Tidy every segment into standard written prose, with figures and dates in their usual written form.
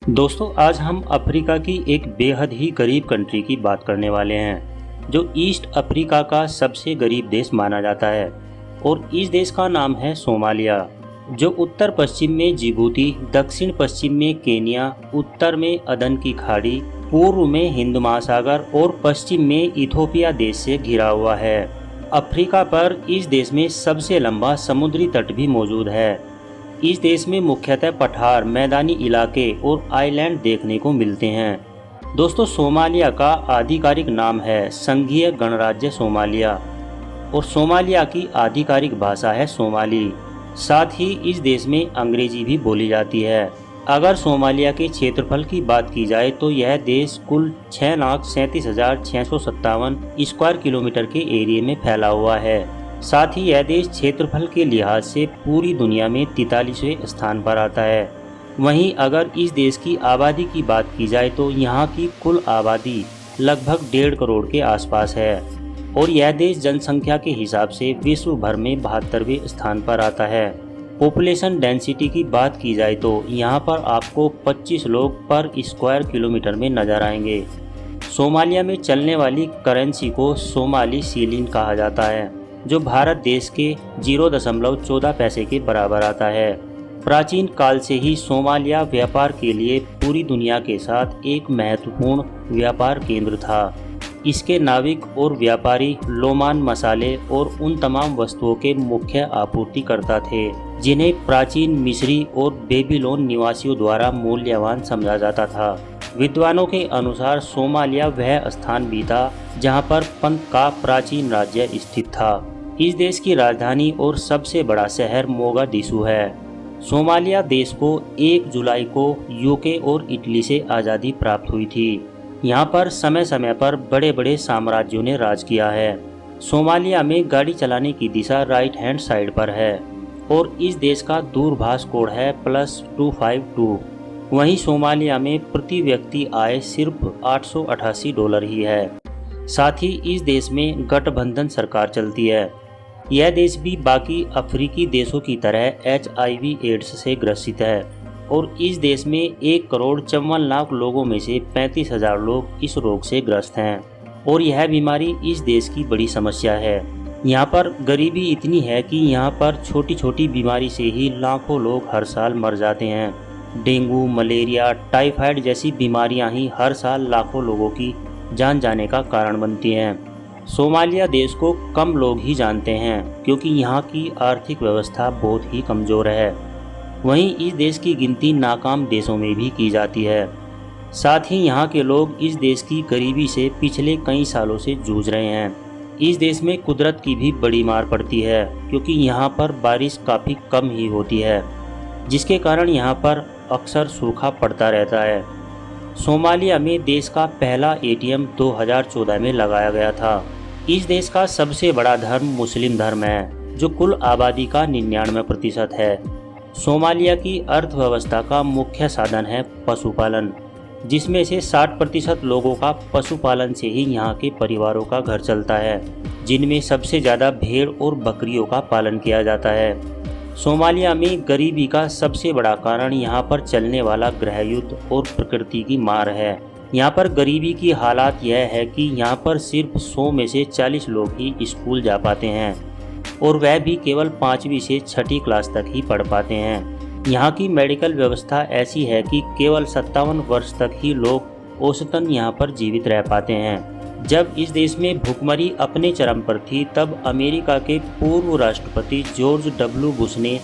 दोस्तों, आज हम अफ्रीका की एक बेहद ही गरीब कंट्री की बात करने वाले हैं जो ईस्ट अफ्रीका का सबसे गरीब देश माना जाता है। और इस देश का नाम है सोमालिया, जो उत्तर पश्चिम में जिबूती, दक्षिण पश्चिम में केनिया, उत्तर में अदन की खाड़ी, पूर्व में हिंद महासागर और पश्चिम में इथोपिया देश से घिरा हुआ है। अफ्रीका पर इस देश में सबसे लंबा समुद्री तट भी मौजूद है। इस देश में मुख्यतः पठार, मैदानी इलाके और आइलैंड देखने को मिलते हैं। दोस्तों, सोमालिया का आधिकारिक नाम है संघीय गणराज्य सोमालिया और सोमालिया की आधिकारिक भाषा है सोमाली। साथ ही इस देश में अंग्रेजी भी बोली जाती है। अगर सोमालिया के क्षेत्रफल की बात की जाए तो यह देश कुल 6,37,657 स्क्वायर किलोमीटर के एरिया में फैला हुआ है। साथ ही यह देश क्षेत्रफल के लिहाज से पूरी दुनिया में 43वें स्थान पर आता है। वहीं अगर इस देश की आबादी की बात की जाए तो यहाँ की कुल आबादी लगभग 1.5 करोड़ के आसपास है और यह देश जनसंख्या के हिसाब से विश्व भर में 72वें स्थान पर आता है। पॉपुलेशन डेंसिटी की बात की जाए तो यहाँ पर आपको 25 लोग पर स्क्वायर किलोमीटर में नजर आएंगे। सोमालिया में चलने वाली करेंसी को सोमाली सीलिन कहा जाता है, जो भारत देश के 0.14 पैसे के बराबर आता है। प्राचीन काल से ही सोमालिया व्यापार के लिए पूरी दुनिया के साथ एक महत्वपूर्ण व्यापार केंद्र था। इसके नाविक और व्यापारी लोमान मसाले और उन तमाम वस्तुओं के मुख्य आपूर्तिकर्ता थे जिन्हें प्राचीन मिस्री और बेबीलोन निवासियों द्वारा मूल्यवान समझा जाता था। विद्वानों के अनुसार सोमालिया वह स्थान भी था जहां पर पंत का प्राचीन राज्य स्थित था। इस देश की राजधानी और सबसे बड़ा शहर मोगादिशु है। सोमालिया देश को 1 जुलाई को यूके और इटली से आज़ादी प्राप्त हुई थी। यहाँ पर समय समय पर बड़े बड़े साम्राज्यों ने राज किया है। सोमालिया में गाड़ी चलाने की दिशा राइट हैंड साइड पर है और इस देश का दूरभाष कोड है +252। वहीं सोमालिया में प्रति व्यक्ति आय सिर्फ $888 ही है। साथ ही इस देश में गठबंधन सरकार चलती है। यह देश भी बाकी अफ्रीकी देशों की तरह HIV एड्स से ग्रसित है और इस देश में 1,54,00,000 लोगों में से 35,000 लोग इस रोग से ग्रस्त हैं और यह बीमारी इस देश की बड़ी समस्या है। यहाँ पर गरीबी इतनी है कि यहाँ पर छोटी छोटी बीमारी से ही लाखों लोग हर साल मर जाते हैं। डेंगू, मलेरिया, टाइफाइड जैसी बीमारियाँ ही हर साल लाखों लोगों की जान जाने का कारण बनती हैं। सोमालिया देश को कम लोग ही जानते हैं क्योंकि यहाँ की आर्थिक व्यवस्था बहुत ही कमज़ोर है। वहीं इस देश की गिनती नाकाम देशों में भी की जाती है। साथ ही यहाँ के लोग इस देश की गरीबी से पिछले कई सालों से जूझ रहे हैं। इस देश में कुदरत की भी बड़ी मार पड़ती है क्योंकि यहाँ पर बारिश काफ़ी कम ही होती है, जिसके कारण यहाँ पर अक्सर सूखा पड़ता रहता है। सोमालिया में देश का पहला ATM 2014 में लगाया गया था। इस देश का सबसे बड़ा धर्म मुस्लिम धर्म है, जो कुल आबादी का 99% है। सोमालिया की अर्थव्यवस्था का मुख्य साधन है पशुपालन, जिसमें से 60% लोगों का पशुपालन से ही यहाँ के परिवारों का घर चलता है, जिनमें सबसे ज़्यादा भेड़ और बकरियों का पालन किया जाता है। सोमालिया में गरीबी का सबसे बड़ा कारण यहाँ पर चलने वाला गृह युद्ध और प्रकृति की मार है। यहाँ पर गरीबी की हालात यह है कि यहाँ पर सिर्फ 100 में से 40 लोग ही स्कूल जा पाते हैं और वह भी केवल 5वीं से 6ठी क्लास तक ही पढ़ पाते हैं। यहाँ की मेडिकल व्यवस्था ऐसी है कि केवल 57 वर्ष तक ही लोग औसतन यहाँ पर जीवित रह पाते हैं। जब इस देश में भुखमरी अपने चरम पर थी तब अमेरिका के पूर्व राष्ट्रपति जॉर्ज W. बुश ने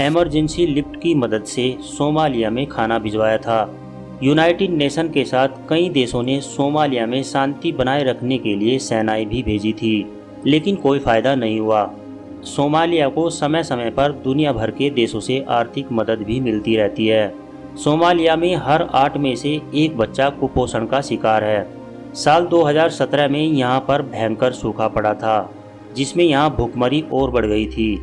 इमरजेंसी लिफ्ट की मदद से सोमालिया में खाना भिजवाया था। यूनाइटेड नेशन के साथ कई देशों ने सोमालिया में शांति बनाए रखने के लिए सेनाएं भी भेजी थी, लेकिन कोई फ़ायदा नहीं हुआ। सोमालिया को समय समय पर दुनिया भर के देशों से आर्थिक मदद भी मिलती रहती है। सोमालिया में हर 8 में से 1 बच्चा कुपोषण का शिकार है। साल 2017 में यहाँ पर भयंकर सूखा पड़ा था, जिसमें यहाँ भुखमरी और बढ़ गई थी।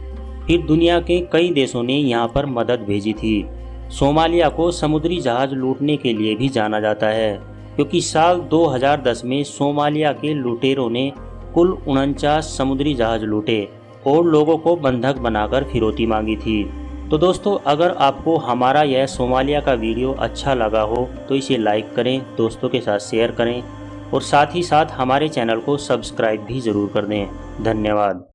फिर दुनिया के कई देशों ने यहाँ पर मदद भेजी थी। सोमालिया को समुद्री जहाज लूटने के लिए भी जाना जाता है, क्योंकि साल 2010 में सोमालिया के लुटेरों ने कुल 49 समुद्री जहाज लूटे और लोगों को बंधक बनाकर फिरौती मांगी थी। तो दोस्तों, अगर आपको हमारा यह सोमालिया का वीडियो अच्छा लगा हो तो इसे लाइक करें, दोस्तों के साथ शेयर करें और साथ ही साथ हमारे चैनल को सब्सक्राइब भी ज़रूर कर दें। धन्यवाद।